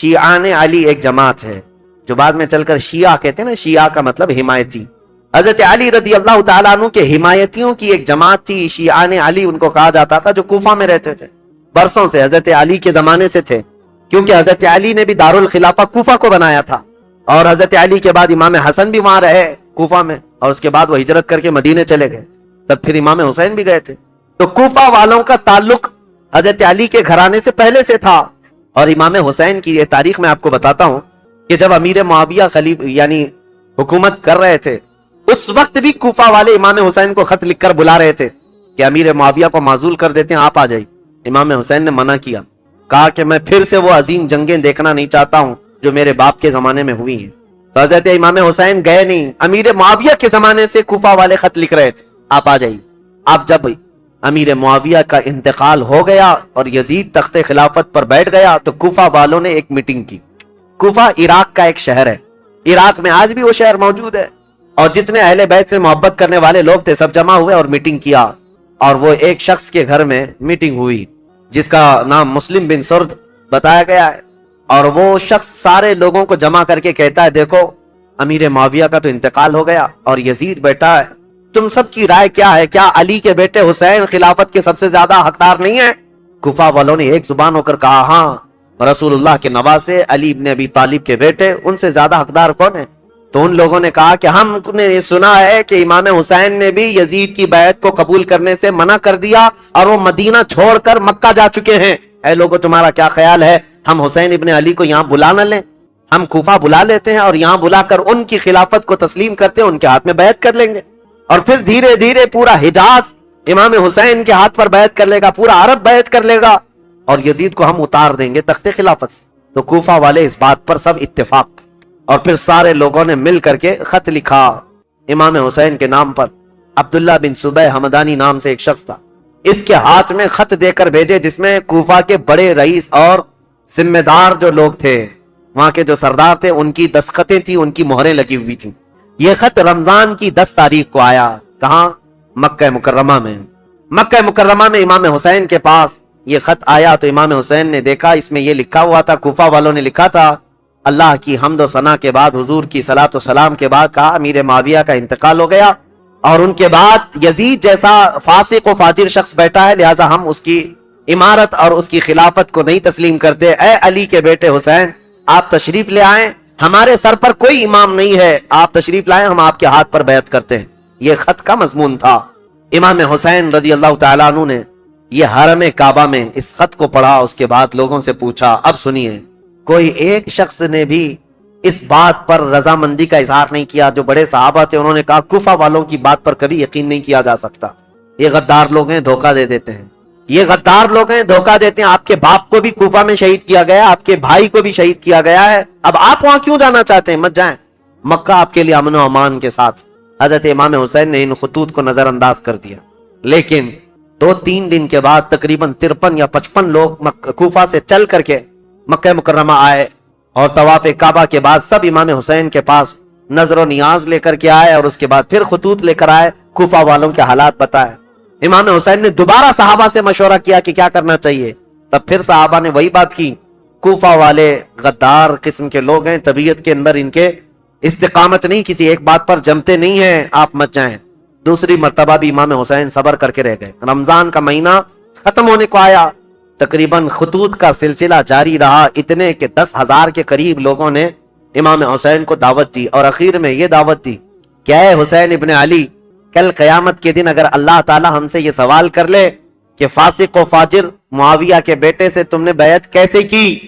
شیعان علی ایک جماعت ہے جو بعد میں چل کر شیعہ کہتے ہیں نا، شیعہ کا مطلب حمایتی. حضرت علی رضی اللہ تعالیٰ عنہ کے حمایتیوں کی ایک جماعت تھی، شیعان علی ان کو کہا جاتا تھا، جو کوفہ میں رہتے تھے برسوں سے، حضرت علی کے زمانے سے تھے، کیونکہ حضرت علی نے بھی دارالخلافہ کوفہ کو بنایا تھا، اور حضرت علی کے بعد امام حسن بھی وہاں رہے کوفہ میں، اور اس کے بعد وہ ہجرت کر کے مدینے چلے گئے، تب پھر امام حسین بھی گئے تھے. تو کوفہ والوں کا تعلق حضرت علی کے گھرانے سے پہلے سے تھا. اور امام حسین کی یہ تاریخ میں آپ کو بتاتا ہوں کہ جب امیر معاویہ خلیفہ یعنی حکومت کر رہے تھے، اس وقت بھی کوفہ والے امام حسین کو خط لکھ کر بلا رہے تھے کہ امیر معاویہ کو معزول کر دیتے ہیں، آپ آ جائیے. امام حسین نے منع کیا، کہا کہ میں پھر سے وہ عظیم جنگیں دیکھنا نہیں چاہتا ہوں جو میرے باپ کے زمانے میں ہوئی ہیں. تو حضرت امام حسین گئے نہیں، امیر معاویہ کے زمانے سے کوفہ والے خط لکھ رہے تھے، آپ آ جائیے. آپ جب امیر معاویہ کا انتقال ہو گیا اور یزید تخت خلافت پر بیٹھ گیا تو کوفہ والوں نے ایک میٹنگ کی. کوفہ عراق کا ایک شہر ہے، عراق میں آج بھی وہ شہر موجود ہے، اور جتنے اہل بیت سے محبت کرنے والے لوگ تھے سب جمع ہوئے اور میٹنگ کیا. اور وہ ایک شخص کے گھر میں میٹنگ ہوئی جس کا نام مسلم بن سرد بتایا گیا ہے، اور وہ شخص سارے لوگوں کو جمع کر کے کہتا ہے، دیکھو امیر معاویہ کا تو انتقال ہو گیا اور یزید بیٹا ہے، تم سب کی رائے کیا ہے؟ کیا علی کے بیٹے حسین خلافت کے سب سے زیادہ حقدار نہیں ہیں؟ کوفہ والوں نے ایک زبان ہو کر کہا، ہاں رسول اللہ کے نواسے علی ابن ابی طالب کے بیٹے، ان سے زیادہ حقدار کون ہے؟ تو ان لوگوں نے کہا کہ ہم نے یہ سنا ہے کہ امام حسین نے بھی یزید کی بیعت کو قبول کرنے سے منع کر دیا اور وہ مدینہ چھوڑ کر مکہ جا چکے ہیں. اے لوگوں تمہارا کیا خیال ہے، ہم حسین ابن علی کو یہاں بلا نہ لیں؟ ہم کوفہ بلا لیتے ہیں اور یہاں بلا کر ان کی خلافت کو تسلیم کرتے ہیں، ان کے ہاتھ میں بیعت کر لیں گے، اور پھر دھیرے دھیرے پورا حجاز امام حسین کے ہاتھ پر بیعت کر لے گا، پورا عرب بیعت کر لے گا، اور یزید کو ہم اتار دیں گے تخت خلافت سے. تو کوفہ والے اس بات پر سب اتفاق، اور پھر سارے لوگوں نے مل کر کے خط لکھا امام حسین کے نام پر. عبداللہ بن صبح حمدانی نام سے ایک شخص تھا، اس کے ہاتھ میں خط دے کر بھیجے جس میں کوفہ کے بڑے رئیس اور ذمہ دار جو لوگ تھے، وہاں کے جو سردار تھے، ان کی دستخطیں تھیں، ان کی مہریں لگی ہوئی تھیں. یہ خط رمضان کی 10 تاریخ کو آیا. کہاں؟ مکہ مکرمہ میں. مکہ مکرمہ میں امام حسین کے پاس یہ خط آیا تو امام حسین نے دیکھا، اس میں یہ لکھا ہوا تھا، کوفہ والوں نے لکھا تھا، اللہ کی حمد و ثنا کے بعد، حضور کی صلاۃ و سلام کے بعد کہا امیر معاویہ کا انتقال ہو گیا، اور ان کے بعد یزید جیسا فاسق و فاجر شخص بیٹا ہے، لہذا ہم اس کی امارت اور اس کی خلافت کو نہیں تسلیم کرتے. اے علی کے بیٹے حسین، آپ تشریف لے آئیں، ہمارے سر پر کوئی امام نہیں ہے، آپ تشریف لائیں، ہم آپ کے ہاتھ پر بیعت کرتے ہیں. یہ خط کا مضمون تھا. امام حسین رضی اللہ تعالیٰ عنہ نے یہ حرم کعبہ میں اس خط کو پڑھا، اس کے بعد لوگوں سے پوچھا. اب سنیے، کوئی ایک شخص نے بھی اس بات پر رضامندی کا اظہار نہیں کیا. جو بڑے صحابہ تھے انہوں نے کہا کوفہ والوں کی بات پر کبھی یقین نہیں کیا جا سکتا، یہ غدار لوگ ہیں، دھوکہ دے دیتے ہیں، یہ غدار لوگ ہیں، دھوکہ دیتے ہیں. آپ کے باپ کو بھی کوفہ میں شہید کیا گیا، آپ کے بھائی کو بھی شہید کیا گیا ہے، اب آپ وہاں کیوں جانا چاہتے ہیں؟ مت جائیں، مکہ آپ کے لیے امن و امان کے ساتھ. حضرت امام حسین نے ان خطوط کو نظر انداز کر دیا. لیکن 2-3 دن کے بعد تقریباً 53 یا 55 لوگ کوفہ سے چل کر کے مکہ مکرمہ آئے، اور طواف کعبہ کے بعد سب امام حسین کے پاس نظر و نیاز لے کر کے آئے، اور اس کے بعد پھر خطوط لے کر آئے، کوفہ والوں کے حالات بتائے. امام حسین نے دوبارہ صحابہ سے مشورہ کیا کہ کیا کرنا چاہیے. تب پھر صحابہ نے وہی بات کی، کوفہ والے غدار قسم کے لوگ ہیں، طبیعت کے اندر ان کے استقامت نہیں، کسی ایک بات پر جمتے نہیں ہیں، آپ مت جائیں. دوسری مرتبہ بھی امام حسین صبر کر کے رہ گئے. رمضان کا مہینہ ختم ہونے کو آیا، تقریباً خطوط کا سلسلہ جاری رہا، اتنے کہ 10,000 کے قریب لوگوں نے امام حسین کو دعوت دی، اور اخیر میں یہ دعوت دی کہ اے حسین ابن علی، کل قیامت کے دن اگر اللہ تعالی ہم سے یہ سوال کر لے کہ فاسق و فاجر معاویہ کے بیٹے سے تم نے بیعت کیسے کی،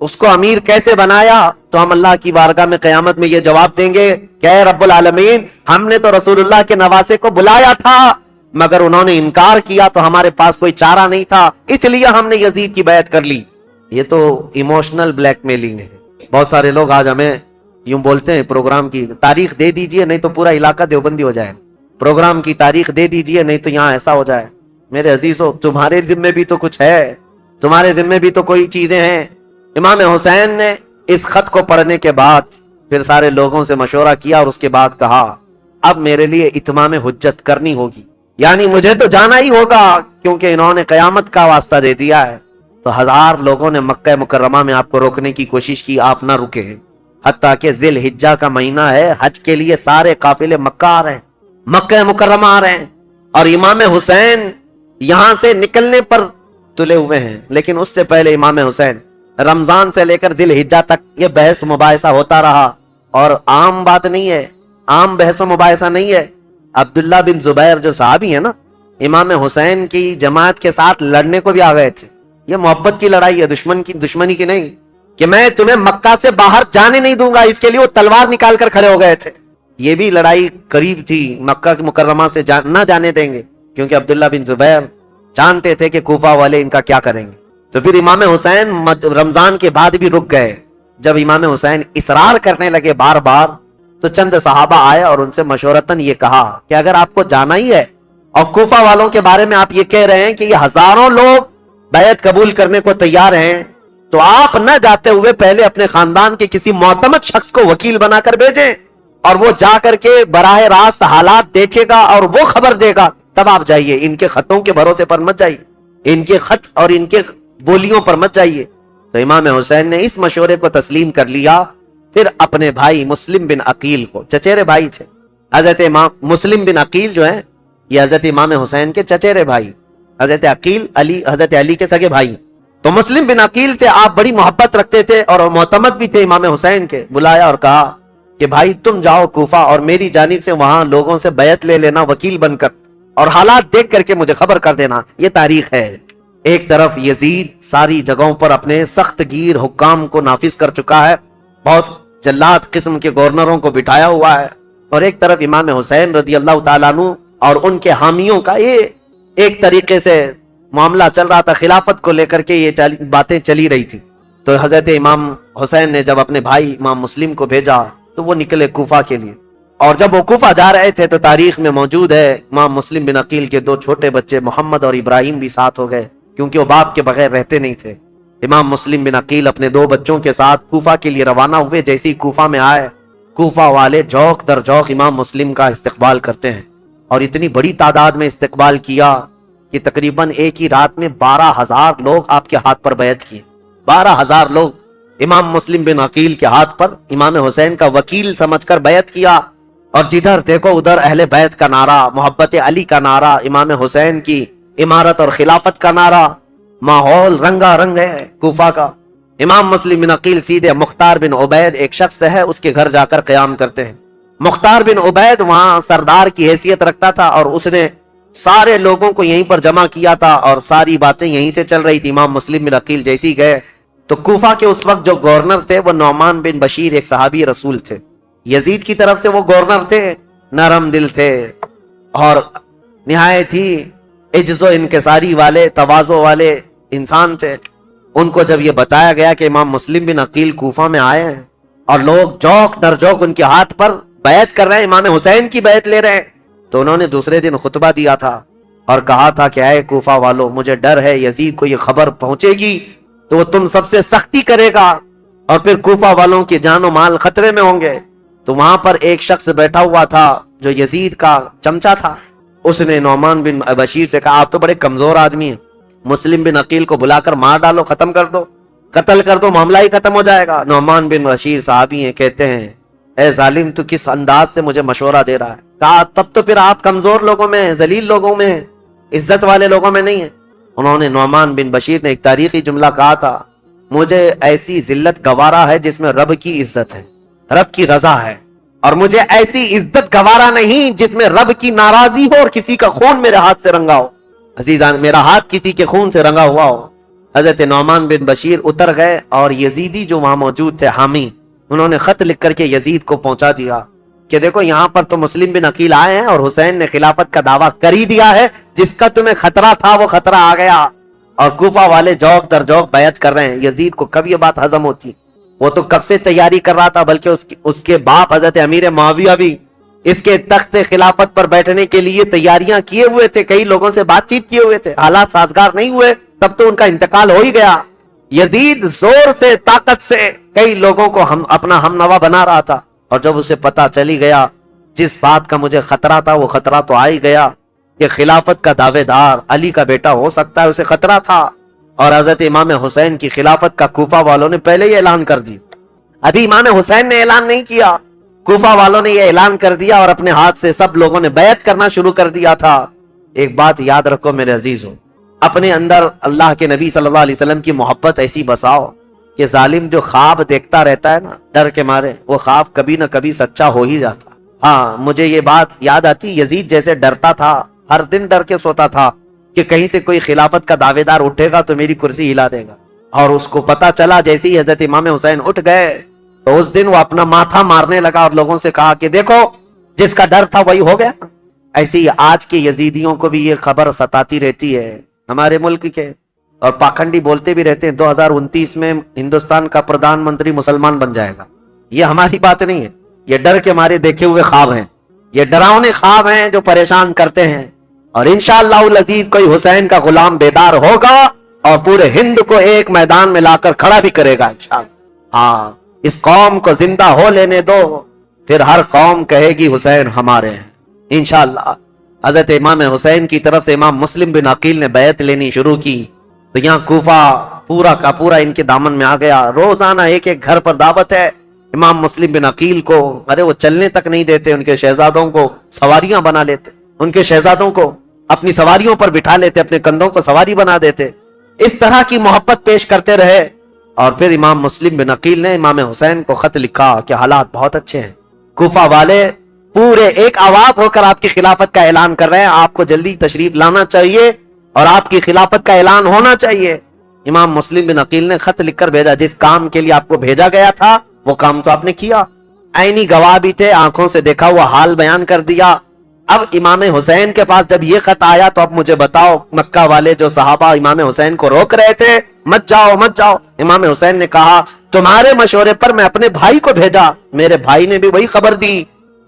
اس کو امیر کیسے بنایا، تو ہم اللہ کی بارگاہ میں قیامت میں یہ جواب دیں گے کہ اے رب العالمین، ہم نے تو رسول اللہ کے نواسے کو بلایا تھا مگر انہوں نے انکار کیا، تو ہمارے پاس کوئی چارہ نہیں تھا، اس لیے ہم نے یزید کی بیعت کر لی. یہ تو ایموشنل بلیک میلنگ ہے. بہت سارے لوگ آج ہمیں یوں بولتے ہیں، پروگرام کی تاریخ دے دیجئے نہیں تو پورا علاقہ دیوبندی ہو جائے، پروگرام کی تاریخ دے دیجئے نہیں تو یہاں ایسا ہو جائے. میرے عزیزو، تمہارے ذمے بھی تو کچھ ہے، تمہارے ذمے بھی تو کوئی چیزیں ہیں. امام حسین نے اس خط کو پڑھنے کے بعد پھر سارے لوگوں سے مشورہ کیا، اور اس کے بعد کہا اب میرے لیے اتمام حجت کرنی ہوگی، یعنی مجھے تو جانا ہی ہوگا کیونکہ انہوں نے قیامت کا واسطہ دے دیا ہے. تو 1000 لوگوں نے مکہ مکرمہ میں آپ کو روکنے کی کوشش کی، آپ نہ رکے ہیں، حتیٰ کہ ذی الحجہ کا مہینہ ہے، حج کے لیے سارے قافلے مکہ آ رہے ہیں، مکہ مکرمہ آ رہے ہیں، اور امام حسین یہاں سے نکلنے پر تلے ہوئے ہیں۔ لیکن اس سے پہلے امام حسین رمضان سے لے کر ذی الحجہ تک یہ بحث مباحثہ ہوتا رہا، اور عام بات نہیں ہے، عام بحث و مباحثہ نہیں ہے۔ عبداللہ بن زبیر جو صحابی ہے نا، امام حسین کی جماعت کے ساتھ لڑنے کو بھی آ گئے تھے۔ یہ محبت کی لڑائی ہے، دشمنی کی نہیں، کہ میں تمہیں مکہ سے باہر جانے نہیں دوں گا، اس کے لیے وہ تلوار نکال کر کھڑے ہو گئے تھے۔ یہ بھی لڑائی قریب تھی، مکہ مکرمہ سے نہ جانے دیں گے، کیونکہ عبداللہ بن زبیر جانتے تھے کہ کوفہ والے ان کا کیا کریں گے۔ تو پھر امام حسین رمضان کے بعد بھی رک گئے۔ جب امام حسین اصرار کرنے لگے بار بار، تو چند صحابہ آئے اور ان سے مشورتاً یہ کہا کہ اگر آپ کو جانا ہی ہے اور کوفہ والوں کے بارے میں آپ یہ کہہ رہے ہیں کہ یہ 1000 لوگ بیعت قبول کرنے کو تیار ہیں، تو آپ نہ جاتے ہوئے پہلے اپنے خاندان کے کسی معتمد شخص کو وکیل بنا کر بھیجیں، اور وہ جا کر کے براہ راست حالات دیکھے گا اور وہ خبر دے گا، تب آپ جائیے، ان کے خطوں کے بھروسے پر مت جائیے، ان کے خط اور ان کے بولیوں پر مت جائیے۔ تو امام حسین نے اس مشورے کو تسلیم کر لیا۔ پھر اپنے بھائی مسلم بن عقیل کو، چچیرے بھائی تھے حضرت امام مسلم بن عقیل جو ہیں، یہ حضرت امام حسین کے چچیرے بھائی، حضرت علی کے سگے بھائی۔ تو مسلم بن عقیل سے آپ بڑی محبت رکھتے تھے اور معتمد بھی تھے امام حسین کے۔ بلایا اور کہا کہ بھائی تم جاؤ کوفہ اور میری جانب سے وہاں لوگوں سے بیعت لے لینا وکیل بن کر، اور حالات دیکھ کر کے مجھے خبر کر دینا۔ یہ تاریخ ہے۔ ایک طرف یزید ساری جگہوں پر اپنے سخت گیر حکام کو نافذ کر چکا ہے، بہت جلاد قسم کے گورنروں کو بٹھایا ہوا ہے، اور ایک طرف امام حسین رضی اللہ تعالیٰ عنہ اور ان کے حامیوں کا یہ ایک طریقے سے معاملہ چل رہا تھا، خلافت کو لے کر کے یہ باتیں چلی رہی تھی۔ تو حضرت امام حسین نے جب اپنے بھائی امام مسلم کو بھیجا تو وہ نکلے کوفہ کے لیے، اور جب وہ کوفہ جا رہے تھے تو تاریخ میں موجود ہے امام مسلم بن عقیل کے 2 چھوٹے بچے محمد اور ابراہیم بھی ساتھ ہو گئے، کیونکہ وہ باپ کے بغیر رہتے نہیں تھے۔ امام مسلم بن عقیل اپنے 2 بچوں کے ساتھ کوفہ کے لیے روانہ ہوئے۔ جیسے ہی کوفہ میں آئے، کوفہ والے جوق در جوق امام مسلم کا استقبال کرتے ہیں، اور اتنی بڑی تعداد میں استقبال کیا کہ تقریباً ایک ہی رات میں 12,000 لوگ آپ کے ہاتھ پر بیعت کیے۔ 12,000 لوگ امام مسلم بن عقیل کے ہاتھ پر امام حسین کا وکیل سمجھ کر بیعت کیا، اور جدھر دیکھو ادھر اہل بیت کا نعرہ، محبت علی کا نعرہ، امام حسین کی امارت اور خلافت کا نعرہ، ماحول رنگا رنگ ہے کوفہ کا۔ امام مسلم بن عقیل سیدھے مختار بن عبید ایک شخص ہے، اس کے گھر جا کر قیام کرتے ہیں۔ مختار بن عبید وہاں سردار کی حیثیت رکھتا تھا، اور اس نے سارے لوگوں کو یہیں پر جمع کیا تھا، اور ساری باتیں یہیں سے چل رہی تھی۔ امام مسلم بن عقیل جیسے ہی گئے تو کوفہ کے اس وقت جو گورنر تھے وہ نعمان بن بشیر ایک صحابی رسول تھے، یزید کی طرف سے وہ گورنر تھے، نرم دل تھے اور نہایت ہی عجز و انکساری والے، تواضع والے انسان تھے۔ ان کو جب یہ بتایا گیا کہ امام مسلم بن عقیل کوفہ میں آئے ہیں اور لوگ جوق در جوق ان کے ہاتھ پر بیعت کر رہے ہیں، امام حسین کی بیعت لے رہے ہیں، تو انہوں نے دوسرے دن خطبہ دیا تھا اور کہا تھا کہ اے کوفہ والو، مجھے ڈر ہے یزید کو یہ خبر پہنچے گی تو وہ تم سب سے سختی کرے گا، اور پھر کوفہ والوں کی جان و مال خطرے میں ہوں گے۔ تو وہاں پر ایک شخص بیٹھا ہوا تھا جو یزید کا چمچا تھا، اس نے نعمان بن بشیر سے کہا آپ تو بڑے کمزور آدمی ہیں، مسلم بن عقیل کو بلا کر مار ڈالو، ختم کر دو، قتل کر دو، معاملہ ہی ختم ہو جائے گا۔ نعمان بن بشیر صحابی ہیں، کہتے ہیں اے ظالم تو کس انداز سے مجھے مشورہ دے رہا ہے؟ کہا تب تو پھر آپ کمزور لوگوں میں، ذلیل لوگوں میں، عزت والے لوگوں میں نہیں ہیں۔ انہوں نے نعمان بن بشیر نے ایک تاریخی جملہ کہا تھا، مجھے ایسی ذلت گوارا ہے جس میں رب کی عزت ہے، رب کی رضا ہے، اور مجھے ایسی عزت گوارا نہیں جس میں رب کی ناراضی ہو اور کسی کا خون میرے ہاتھ سے رنگا ہو۔ عزیزان، میرا ہاتھ کسی کے خون سے رنگا ہوا ہو۔ حضرت نعمان بن بشیر اتر گئے، اور یزیدی جو وہاں موجود تھے حامی، انہوں نے خط لکھ کر کے یزید کو پہنچا دیا کہ دیکھو یہاں پر تو مسلم بن عقیل آئے ہیں اور حسین نے خلافت کا دعویٰ کر ہی دیا ہے، جس کا تمہیں خطرہ تھا وہ خطرہ آ گیا، اور کوفہ والے جوق در جوق بیعت کر رہے ہیں۔ یزید کو کب یہ بات ہضم ہوتی؟ وہ تو کب سے تیاری کر رہا تھا، بلکہ اس کے باپ حضرت امیر معاویہ بھی اس کے تخت خلافت پر بیٹھنے کے لیے تیاریاں کیے ہوئے تھے، کئی لوگوں سے بات چیت کیے ہوئے تھے، حالات سازگار نہیں ہوئے تب تو ان کا انتقال ہو ہی گیا۔ یزید زور سے، طاقت سے کئی لوگوں کو اپنا ہم نوا بنا رہا تھا، اور جب اسے پتا چلی گیا جس بات کا مجھے خطرہ تھا وہ خطرہ تو آ ہی گیا کہ خلافت کا دعوے دار علی کا بیٹا ہو سکتا ہے، اسے خطرہ تھا، اور حضرت امام حسین کی خلافت کا کوفہ والوں نے پہلے ہی اعلان کر دیا. ابھی امام حسین نے اعلان نہیں کیا, کوفہ والوں نے یہ اعلان کر دیا اور اپنے ہاتھ سے سب لوگوں نے بیعت کرنا شروع کر دیا تھا. ایک بات یاد رکھو میرے عزیزوں, اپنے اندر اللہ کے نبی صلی اللہ علیہ وسلم کی محبت ایسی بساؤ کہ ظالم جو خواب دیکھتا رہتا ہے نا ڈر کے مارے, وہ خواب کبھی نہ کبھی سچا ہو ہی جاتا. ہاں, مجھے یہ بات یاد آتی, یزید جیسے ڈرتا تھا, ہر دن ڈر کے سوتا تھا کہ کہیں سے کوئی خلافت کا دعوے دار اٹھے گا تو میری کرسی ہلا دے گا. اور اس کو پتا چلا جیسے ہی حضرت امام حسین اٹھ گئے تو اس دن وہ اپنا ماتھا مارنے لگا اور لوگوں سے کہا کہ دیکھو جس کا ڈر تھا وہی ہو گیا. ایسے ہی آج کے یزیدیوں کو بھی یہ خبر ستاتی رہتی ہے ہمارے ملک کے, اور پاکھنڈی بولتے بھی رہتے ہیں 2029 میں ہندوستان کا پردھان منتری مسلمان بن جائے گا. یہ ہماری بات نہیں ہے, یہ ڈر کے مارے دیکھے ہوئے خواب ہیں, یہ ڈراؤنے خواب ہیں جو پریشان کرتے ہیں. اور انشاءاللہ العزیز کوئی حسین کا غلام بیدار ہوگا اور پورے ہند کو ایک میدان میں لا کر کھڑا بھی کرے گا انشاءاللہ. ہاں, اس قوم کو زندہ ہو لینے دو, پھر ہر قوم کہے گی حسین ہمارے ہیں انشاءاللہ. حضرت امام حسین کی طرف سے امام مسلم بن عقیل نے بیعت لینی شروع کی تو یہاں کوفہ پورا کا پورا ان کے دامن میں آ گیا. روزانہ ایک ایک گھر پر دعوت ہے. امام مسلم بن عقیل کو ارے وہ چلنے تک نہیں دیتے, ان کے شہزادوں کو سواریاں بنا لیتے, ان کے شہزادوں کو اپنی سواریوں پر بٹھا لیتے, اپنے کندھوں کو سواری بنا دیتے. اس طرح کی محبت پیش کرتے رہے. اور پھر امام مسلم بن عقیل نے امام حسین کو خط لکھا کہ حالات بہت اچھے ہیں, کوفہ والے پورے ایک آواز ہو کر آپ کی خلافت کا اعلان کر رہے ہیں, آپ کو جلدی تشریف لانا چاہیے اور آپ کی خلافت کا اعلان ہونا چاہیے. امام مسلم بن عقیل نے خط لکھ کر بھیجا, جس کام کے لیے آپ کو بھیجا گیا تھا وہ کام تو آپ نے کیا, عینی گواہ بھی تھے, آنکھوں سے دیکھا ہوا حال بیان کر دیا. اب امام حسین کے پاس جب یہ خط آیا تو اب مجھے بتاؤ, مکہ والے جو صحابہ امام حسین کو روک رہے تھے مت جاؤ مت جاؤ, امام حسین نے کہا تمہارے مشورے پر میں اپنے بھائی کو بھیجا, میرے بھائی نے بھی وہی خبر دی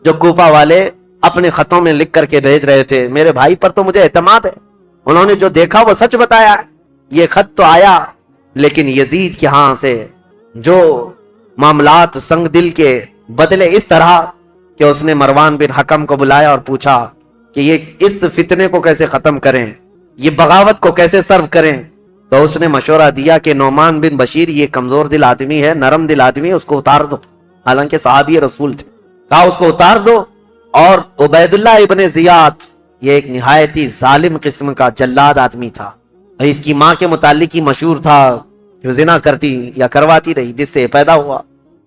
جو کوفہ والے اپنے خطوں میں لکھ کر کے بھیج رہے تھے. میرے بھائی پر تو مجھے اعتماد ہے, انہوں نے جو دیکھا وہ سچ بتایا. یہ خط تو آیا لیکن یزید کے ہاں سے جو معاملات سنگ دل کے بدلے اس طرح کہ اس نے مروان بن حکم کو بلایا اور پوچھا کہ یہ اس فتنے کو کیسے ختم کریں, یہ بغاوت کو کیسے سرو کریں. تو اس نے مشورہ دیا کہ نعمان بن بشیر یہ کمزور دل آدمی ہے, نرم دل آدمی ہے, اس کو اتار دو. حالانکہ صحابی رسول تھے, کہا اس کو اتار دو. اور عبید اللہ ابن زیاد یہ ایک نہایت ہی ظالم قسم کا جلاد آدمی تھا. اس کی ماں کے متعلق ہی مشہور تھا کہ زنا کرتی یا کرواتی رہی جس سے پیدا ہوا,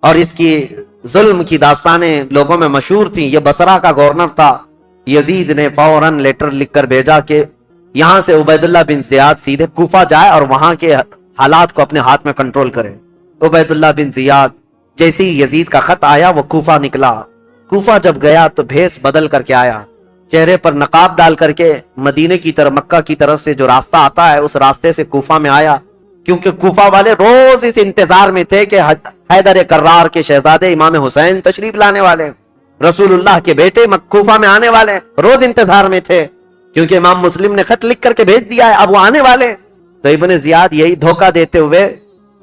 اور اس کی ظلم کی داستانیں لوگوں میں مشہور تھیں. یہ بصرہ کا گورنر تھا. یزید نے فوراً لیٹر لکھ کر بھیجا کہ یہاں سے عبید اللہ بن زیاد سیدھے کوفہ جائے اور وہاں کے حالات کو اپنے ہاتھ میں کنٹرول کرے. عبید اللہ بن زیاد جیسی یزید کا خط آیا وہ کوفہ نکلا. کوفہ جب گیا تو بھیس بدل کر کے آیا, چہرے پر نقاب ڈال کر کے مدینے کی طرف, مکہ کی طرف سے جو راستہ آتا ہے اس راستے سے کوفہ میں آیا, کیونکہ کوفہ والے روز اس انتظار میں تھے کہ حیدر کرار کے شہزادے امام حسین تشریف لانے والے, رسول اللہ کے بیٹے کوفہ میں آنے والے, روز انتظار میں تھے کیونکہ امام مسلم نے خط لکھ کر کے بھیج دیا ہے, اب وہ آنے والے. تو ابن زیاد یہی دھوکہ دیتے ہوئے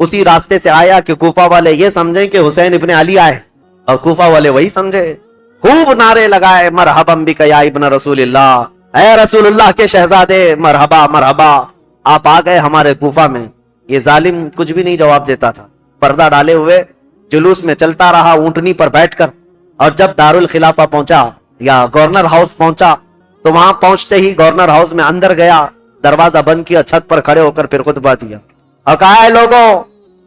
اسی راستے سے آیا کہ کوفہ والے یہ سمجھیں کہ حسین ابن علی آئے, اور کوفہ والے وہی سمجھے. خوب نعرے لگائے, مرحبا بک یا ابن رسول اللہ, اے رسول اللہ کے شہزادے مرحبا مرحبا, آپ آ گئے ہمارے کوفہ میں. یہ ظالم کچھ بھی نہیں جواب دیتا تھا, پردہ ڈالے ہوئے جلوس میں چلتا رہا اونٹنی پر بیٹھ کر. اور جب دارالخلافہ پہنچا یا گورنر ہاؤس پہنچا تو وہاں پہنچتے ہی گورنر ہاؤس میں اندر گیا, دروازہ بند کیا, چھت پر کھڑے ہو کر پھر خطبہ دیا اور کہا ہے لوگوں,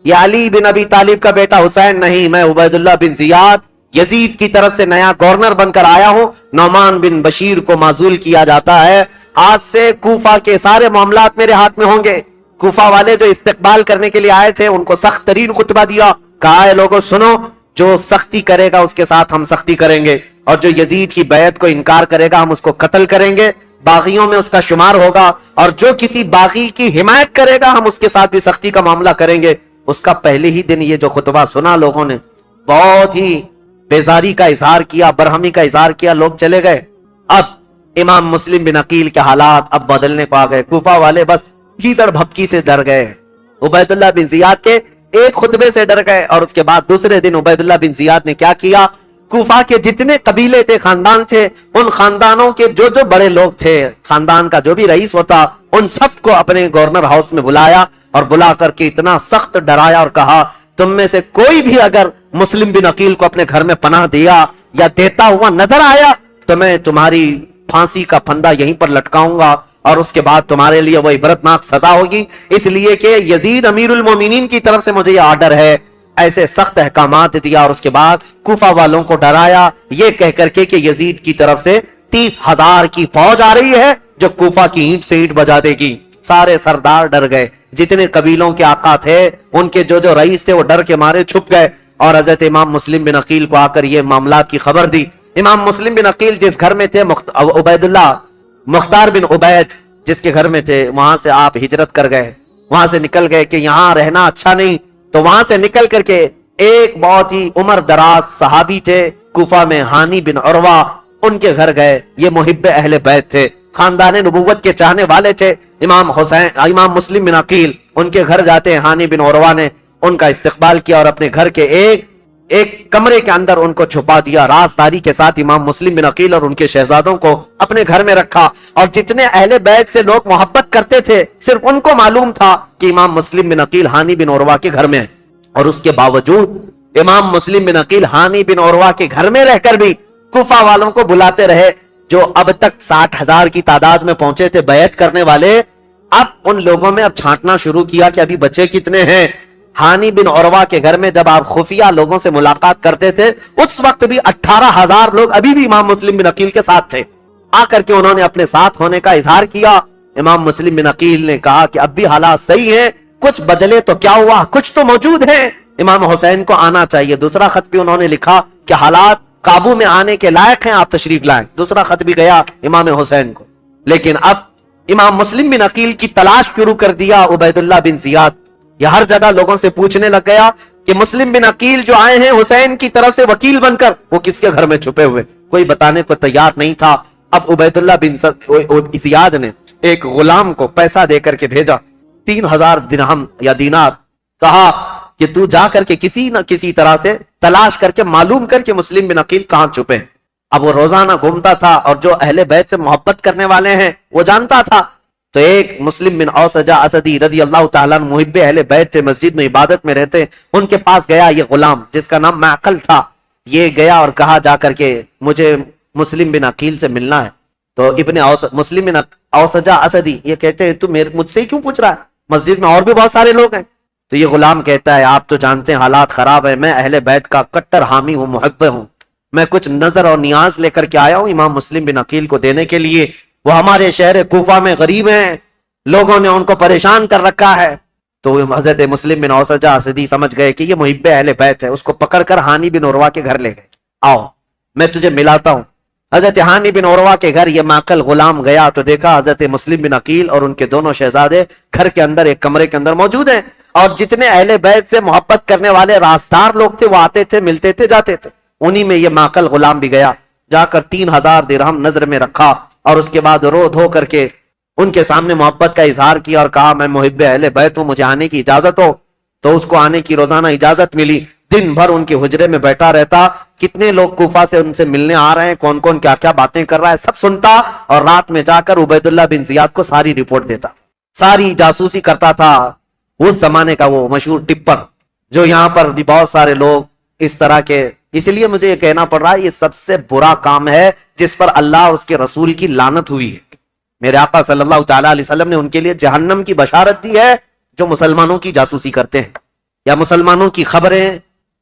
یہ علی بن ابی طالب کا بیٹا حسین نہیں, میں عبید اللہ بن زیاد یزید کی طرف سے نیا گورنر بن کر آیا ہوں. نعمان بن بشیر کو معزول کیا جاتا ہے, آج سے کوفہ کے سارے معاملات میرے ہاتھ میں ہوں گے. کوفہ والے جو استقبال کرنے کے لیے آئے تھے ان کو سخت ترین خطبہ دیا, کہا ہے لوگوں سنو, جو سختی کرے گا اس کے ساتھ ہم سختی کریں گے, اور جو یزید کی بیعت کو انکار کرے گا ہم اس کو قتل کریں گے, باغیوں میں اس کا شمار ہوگا, اور جو کسی باغی کی حمایت کرے گا ہم اس کے ساتھ بھی سختی کا معاملہ کریں گے. اس کا پہلے ہی دن یہ جو خطبہ سنا لوگوں نے بہت ہی بیزاری کا اظہار کیا, برہمی کا اظہار کیا, لوگ چلے گئے. اب امام مسلم بن عقیل کے حالات اب بدلنے کو آ گئے. کوفہ والے بس گیدڑ بھپکی سے ڈر گئے, عبید اللہ بن زیاد کے ایک خطبے سے ڈر گئے. اور اس کے بعد دوسرے دن عبید اللہ بن زیاد نے کیا کیا, کوفہ کے جتنے قبیلے تھے, خاندان تھے, ان خاندانوں کے جو بڑے لوگ تھے, خاندان کا جو بھی رئیس ہوتا, ان سب کو اپنے گورنر ہاؤس میں بلایا اور بلا کر کے اتنا سخت ڈرایا اور کہا تم میں سے کوئی بھی اگر مسلم بن عقیل کو اپنے گھر میں پناہ دیا یا دیتا ہوا نظر آیا تو میں تمہاری پھانسی کا پھندا یہیں پر لٹکاؤں گا اور اس کے بعد تمہارے لیے وہ عبرتناک سزا ہوگی، اس لیے کہ یزید امیر المومنین کی طرف سے مجھے یہ آرڈر ہے۔ ایسے سخت احکامات دیا اور اس کے بعد کوفہ والوں کو ڈرایا یہ کہہ کر کے کہ یزید کی طرف سے 30,000 کی فوج آ رہی ہے جو کوفہ کی اینٹ سے اینٹ بجا دے گی۔ سارے سردار ڈر گئے، جتنے قبیلوں کے آقا تھے ان کے جو رئیس تھے وہ ڈر کے مارے چھپ گئے، اور حضرت امام مسلم بن عقیل کو آ کر یہ معاملات کی خبر دی۔ امام مسلم بن عقیل جس گھر میں تھے عبید اللہ مختار بن عبید جس کے گھر میں تھے، وہاں سے آپ ہجرت کر گئے، وہاں سے نکل گئے کہ یہاں رہنا اچھا نہیں، تو وہاں سے نکل کر کے ایک بہت ہی عمر دراز صحابی تھے کوفہ میں، ہانی بن عروہ، ان کے گھر گئے۔ یہ محب اہل بیت تھے، خاندان نبوت کے چاہنے والے تھے۔ امام مسلم بن عقیل ان کے گھر جاتے ہیں، ہانی بن عروہ نے ان کا استقبال کیا اور اپنے گھر کے ایک کمرے کے اندر ان کو چھپا دیا، رازداری کے ساتھ امام مسلم بن عقیل اور ان کے شہزادوں کو اپنے گھر میں رکھا، اور جتنے اہل بیت سے لوگ محبت کرتے تھے صرف ان کو معلوم تھا کہ امام مسلم بن عقیل ہانی بن عروہ کے گھر میں ہے، اور اس کے باوجود امام مسلم بن عقیل ہانی بن عروہ کے گھر میں رہ کر بھی کوفہ والوں کو بلاتے رہے، جو اب تک 60,000 کی تعداد میں پہنچے تھے بیعت کرنے والے۔ اب ان لوگوں میں چھانٹنا شروع کیا کہ ابھی بچے کتنے ہیں۔ ہانی بن عروہ کے گھر میں جب آپ خفیہ لوگوں سے ملاقات کرتے تھے اس وقت بھی 18,000 لوگ ابھی بھی امام مسلم بن عقیل کے ساتھ تھے۔ آ کر کے انہوں نے اپنے ساتھ ہونے کا اظہار کیا۔ امام مسلم بن عقیل نے کہا کہ اب بھی حالات صحیح ہیں، کچھ بدلے تو کیا ہوا، کچھ تو موجود ہیں، امام حسین کو آنا چاہیے۔ دوسرا خط بھی انہوں نے لکھا کہ حالات قابو میں آنے کے لائق ہیں، آپ تشریف لائیں۔ دوسرا خط بھی گیا امام حسین کو، لیکن اب امام مسلم بن عقیل کی تلاش شروع کر دیا عبید اللہ بن زیاد۔ یہ ہر جگہ لوگوں سے پوچھنے لگ گیا کہ مسلم بن عقیل جو آئے ہیں حسین کی طرف سے وکیل بن کر، وہ کس کے گھر میں چھپے ہوئے، کوئی بتانے کو تیار نہیں تھا۔ اب عبید اللہ بن زیاد نے ایک غلام کو پیسہ دے کر کے بھیجا، 3,000 درہم یا دینار، کہا کہ تو جا کر کے کسی نہ کسی طرح سے تلاش کر کے معلوم کر کے مسلم بن عقیل کہاں چھپے۔ اب وہ روزانہ گھومتا تھا اور جو اہل بیت سے محبت کرنے والے ہیں وہ جانتا تھا، تو ایک مسلم بن اوسجہ اسدی رضی اللہ تعالیٰ عنہ محب اہل بیت تھے، مسجد میں عبادت میں رہتے، ان کے پاس گیا یہ غلام جس کا نام معقل تھا۔ یہ گیا اور کہا جا کر کے مجھے مسلم بن عقیل سے ملنا ہے۔ تو مسلم بن اوسجہ اسدی یہ کہتے ہیں تو مجھ سے کیوں پوچھ رہا ہے، مسجد میں اور بھی بہت سارے لوگ ہیں۔ تو یہ غلام کہتا ہے آپ تو جانتے ہیں حالات خراب ہیں، میں اہل بیت کا کٹر حامی ہوں، محب ہوں، میں کچھ نظر اور نیاز لے کر کے آیا ہوں امام مسلم بن عقیل کو دینے کے لیے، وہ ہمارے شہر کوفہ میں غریب ہیں، لوگوں نے ان کو پریشان کر رکھا ہے۔ تو حضرت مسلم بن اوسجہ اسدی سمجھ گئے کہ یہ محب اہل بیت ہے، اس کو پکڑ کر ہانی بن عروہ کے گھر لے گئے، آؤ میں تجھے ملاتا ہوں۔ حضرت ہانی بن عروہ کے گھر یہ معقل غلام گیا تو دیکھا حضرت مسلم بن عقیل اور ان کے دونوں شہزادے گھر کے اندر ایک کمرے کے اندر موجود ہیں، اور جتنے اہل بیت سے محبت کرنے والے رازدار لوگ تھے وہ آتے تھے، ملتے تھے، جاتے تھے۔ انہی میں یہ معقل غلام بھی گیا، جا کر 3,000 درہم نظر میں رکھا، اور اس کے بعد رو دھو کر کے ان کے سامنے محبت کا اظہار کیا اور کہا میں محب اہل بیت ہوں، مجھے آنے کی اجازت ہو۔ تو اس کو آنے کی روزانہ اجازت ملی، دن بھر ان کے حجرے میں بیٹھا رہتا، کتنے لوگ کوفہ سے ان سے ملنے آ رہے ہیں، کون کون کیا کیا باتیں کر رہا ہے سب سنتا، اور رات میں جا کر عبید اللہ بن زیاد کو ساری رپورٹ دیتا، ساری جاسوسی کرتا تھا۔ اس زمانے کا وہ مشہور ٹپر، جو یہاں پر بھی بہت سارے لوگ اس طرح کے، اس لیے مجھے یہ کہنا پڑ رہا ہے یہ سب سے برا کام ہے جس پر اللہ اور اس کے رسول کی لعنت ہوئی ہے۔ میرے آقا صلی اللہ تعالیٰ علیہ وسلم نے ان کے لیے جہنم کی بشارت دی ہے جو مسلمانوں کی جاسوسی کرتے ہیں یا مسلمانوں کی خبریں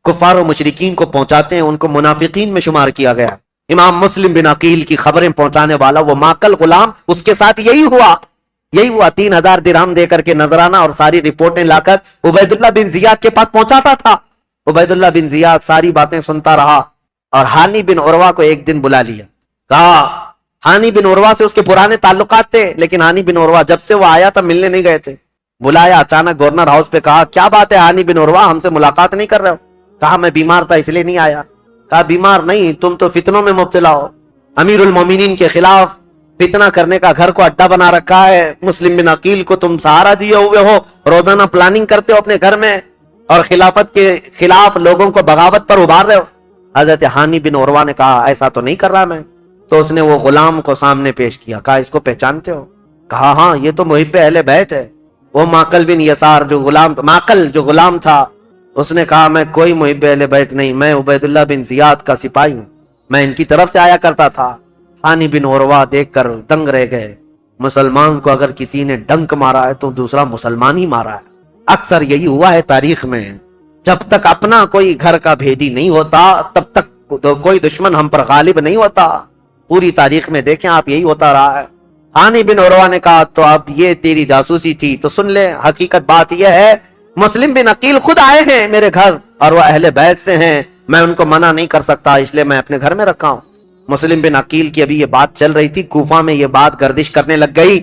کفار و مشرکین کو پہنچاتے ہیں، ان کو منافقین میں شمار کیا گیا۔ امام مسلم بن عقیل کی خبریں پہنچانے والا وہ معقل غلام، اس کے ساتھ یہی ہوا 3,000 درہم دے کر کے نذرانہ اور ساری رپورٹیں لا کر عبید اللہ بن زیاد کے پاس پہنچاتا تھا۔ عبید اللہ بن زیاد ساری باتیں سنتا رہا، اور ہانی بن عروہ کو ایک دن بلا لیا، کہا ہانی بن عروہ سے اس کے پرانے تعلقات تھے، لیکن ہانی بن عروہ جب سے وہ آیا تھا ملنے نہیں گئے تھے۔ بلایا اچانک گورنر ہاؤس پہ، کہا کیا بات ہے ہانی بن عروہ ہم سے ملاقات نہیں کر رہے ہو؟ کہا میں بیمار تھا اس لیے نہیں آیا۔ کہا بیمار نہیں، تم تو فتنوں میں مبتلا ہو، امیر المومنین کے خلاف فتنہ کرنے کا گھر کو اڈا بنا رکھا ہے، مسلم بن عقیل کو تم سہارا دیے ہوئے ہو، روزانہ پلاننگ کرتے ہو اپنے گھر میں، اور خلافت کے خلاف لوگوں کو بغاوت پر ابھار رہے ہو۔ حضرت ہانی بن عروہ نے کہا ایسا تو نہیں کر رہا میں۔ تو اس نے وہ غلام کو سامنے پیش کیا، کہا اس کو پہچانتے ہو؟ کہا ہاں یہ تو محب اہل بیت ہے، وہ معقل بن یسار جو غلام تھا، اس نے کہا میں کوئی محب اہل بیت نہیں، میں عبید اللہ بن زیاد کا سپاہی ہوں، میں ان کی طرف سے آیا کرتا تھا۔ ہانی بن عروہ دیکھ کر دنگ رہ گئے، مسلمان کو اگر کسی نے ڈنک مارا ہے تو دوسرا مسلمان ہی مارا ہے۔ اکثر یہی ہوا ہے تاریخ میں، جب تک اپنا کوئی گھر کا بھیدی نہیں ہوتا تب تک کوئی دشمن ہم پر غالب نہیں ہوتا۔ پوری تاریخ میں دیکھیں آپ، یہی ہوتا رہا ہے۔ ہانی بن عروہ نے کہا تو اب یہ تیری جاسوسی تھی تو سن لے، حقیقت بات یہ ہے مسلم بن عقیل خود آئے ہیں میرے گھر اور وہ اہل بیت سے ہیں، میں ان کو منع نہیں کر سکتا، اس لیے میں اپنے گھر میں رکھا ہوں۔ مسلم بن عقیل کی ابھی یہ بات چل رہی تھی، کوفہ میں یہ بات گردش کرنے لگ گئی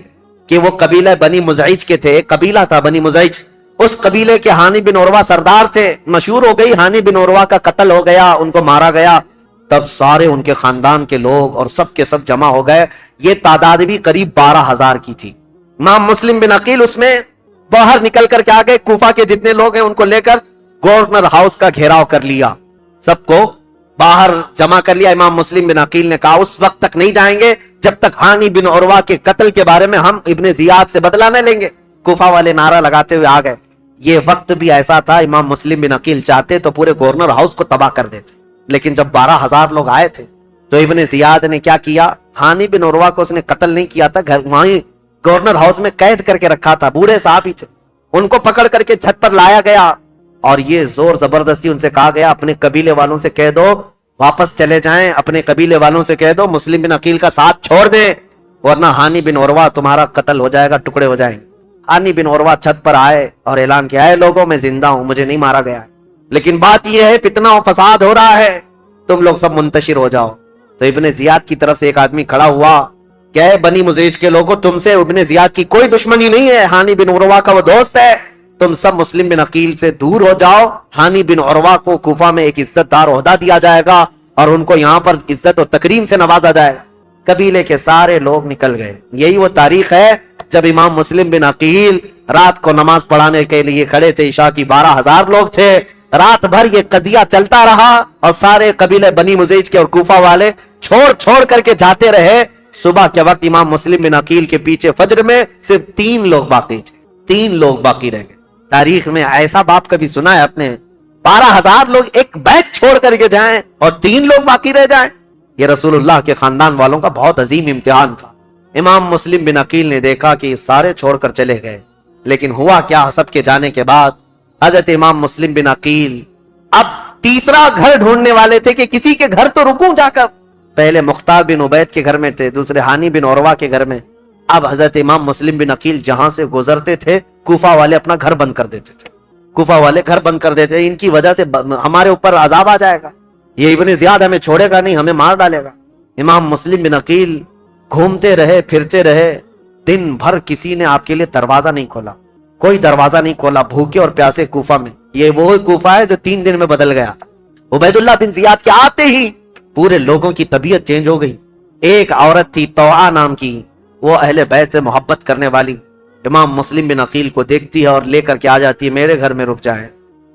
کہ وہ قبیلہ بنی مزعج کے تھے، ایک قبیلہ تھا بنی مزعج، اس قبیلے کے ہانی بن عروہ سردار تھے، مشہور ہو گئی ہانی بن عروہ کا قتل ہو گیا، ان کو مارا گیا۔ تب سارے ان کے خاندان کے لوگ اور سب کے سب جمع ہو گئے، یہ تعداد بھی قریب 12,000 کی تھی۔ امام مسلم بن عقیل اس میں باہر نکل کر کے آگئے، کوفہ کے جتنے لوگ ہیں ان کو لے کر گورنر ہاؤس کا گھیراؤ کر لیا، سب کو باہر جمع کر لیا۔ امام مسلم بن عقیل نے کہا اس وقت تک نہیں جائیں گے جب تک ہانی بن عروہ کے قتل کے بارے میں ہم ابن زیاد سے بدلہ نہ لیں گے۔ کوفہ والے نعرہ لگاتے ہوئے آ گئے۔ یہ وقت بھی ایسا تھا، امام مسلم بن عقیل چاہتے تو پورے گورنر ہاؤس کو تباہ کر دیتے، لیکن جب 12,000 لوگ آئے تھے تو ابن زیاد نے کیا کیا، ہانی بن عروہ کو اس نے قتل نہیں کیا تھا، گھر وہیں گورنر ہاؤس میں قید کر کے رکھا تھا، بوڑھے صاحب ہی تھے، ان کو پکڑ کر کے چھت پر لایا گیا اور یہ زور زبردستی ان سے کہا گیا اپنے قبیلے والوں سے کہہ دو واپس چلے جائیں، اپنے قبیلے والوں سے کہہ دو مسلم بن عقیل کا ساتھ چھوڑ دیں ورنہ ہانی بن عروہ تمہارا قتل ہو جائے گا، ٹکڑے ہو جائیں گے۔ ہانی بن عروہ چھت پر آئے اور اعلان کیا، اے لوگوں میں زندہ ہوں، مجھے نہیں مارا گیا ہے، لیکن بات یہ ہے فتنہ و فساد ہو رہا ہے، تم لوگ سب منتشر ہو جاؤ۔ تو ابن زیاد کی طرف سے ایک آدمی کھڑا ہوا کہ اے بنی مزعج کے لوگوں، تم سے ابن زیاد کی کوئی دشمنی نہیں ہے، ہانی بن عروہ کا وہ دوست ہے، تم سب مسلم بن عقیل سے دور ہو جاؤ، ہانی بن عروہ کو کوفہ میں ایک عزت دار عہدہ دیا جائے گا اور ان کو یہاں پر عزت و تکریم سے نوازا جائے گا۔ قبیلے کے سارے لوگ نکل گئے۔ یہی وہ تاریخ ہے جب امام مسلم بن عقیل رات کو نماز پڑھانے کے لیے کھڑے تھے، عشاء کی 12,000 لوگ تھے، رات بھر یہ قضیہ چلتا رہا اور سارے قبیلے بنی مزعج کے اور کوفہ والے چھوڑ کر کے جاتے رہے۔ صبح کے وقت امام مسلم بن عقیل کے پیچھے فجر میں صرف 3 لوگ باقی تھے، 3 لوگ باقی رہ گئے۔ تاریخ میں ایسا باپ کبھی سنا ہے اپنے؟ 12,000 لوگ ایک بیت چھوڑ کر کے جائیں اور 3 لوگ باقی رہ جائیں؟ یہ رسول اللہ کے خاندان والوں کا بہت عظیم امتحان تھا۔ امام مسلم بن عقیل نے دیکھا کہ سارے چھوڑ کر چلے گئے، لیکن ہوا کیا، سب کے جانے کے بعد حضرت امام مسلم بن عقیل اب تیسرا گھر ڈھونڈنے والے تھے کہ کسی کے گھر تو رکوں جا کر۔ پہلے مختار بن عبید کے گھر میں تھے، دوسرے ہانی بن عروہ کے گھر میں۔ اب حضرت امام مسلم بن عقیل جہاں سے گزرتے تھے کوفہ والے اپنا گھر بند کر دیتے تھے، کوفہ والے گھر بند کر دیتے، ان کی وجہ سے ہمارے اوپر عذاب آ جائے گا، یہ ابن زیاد ہمیں چھوڑے گا نہیں، ہمیں مار ڈالے گا۔ امام مسلم بن عقیل گھومتے رہے، پھرتے رہے، دن بھر کسی نے آپ کے لیے دروازہ نہیں کھولا، کوئی دروازہ نہیں کھولا، بھوکے اور پیاسے کوفہ میں۔ یہ وہ کوفہ ہے جو 3 دن میں بدل گیا۔ عبید اللہ بن زیاد کے آتے ہی پورے لوگوں کی طبیعت چینج ہو گئی۔ ایک عورت تھی طوعا نام کی، وہ اہل بیت سے محبت کرنے والی، امام مسلم بن عقیل کو دیکھتی ہے اور لے کر کے آ جاتی ہے، میرے گھر میں رک جائے،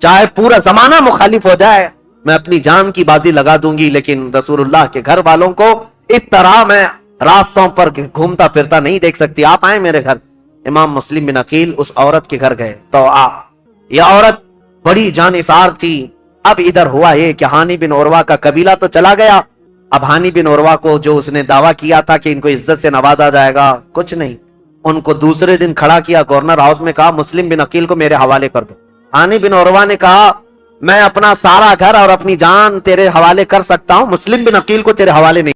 چاہے پورا زمانہ مخالف ہو جائے، میں اپنی جان کی بازی لگا دوں گی، لیکن رسول اللہ کے گھر والوں کو اس طرح میں راستوں پر گھومتا پھرتا نہیں دیکھ سکتی، آپ آئیں میرے گھر۔ امام مسلم بن عقیل اس عورت کے گھر گئے، طوعا، یہ عورت بڑی جانثار تھی۔ اب ادھر ہوا یہ کہ ہانی بن عروہ کا قبیلہ تو چلا گیا، اب ہانی بن عروہ کو جو اس نے دعویٰ کیا تھا کہ ان کو عزت سے نوازا جائے گا، کچھ نہیں، ان کو دوسرے دن کھڑا کیا گورنر ہاؤس میں، کہا مسلم بن عقیل کو میرے حوالے کر دو۔ ہانی بن عروہ نے کہا میں اپنا سارا گھر اور اپنی جان تیرے حوالے کر سکتا ہوں، مسلم بن عقیل کو تیرے حوالے نہیں۔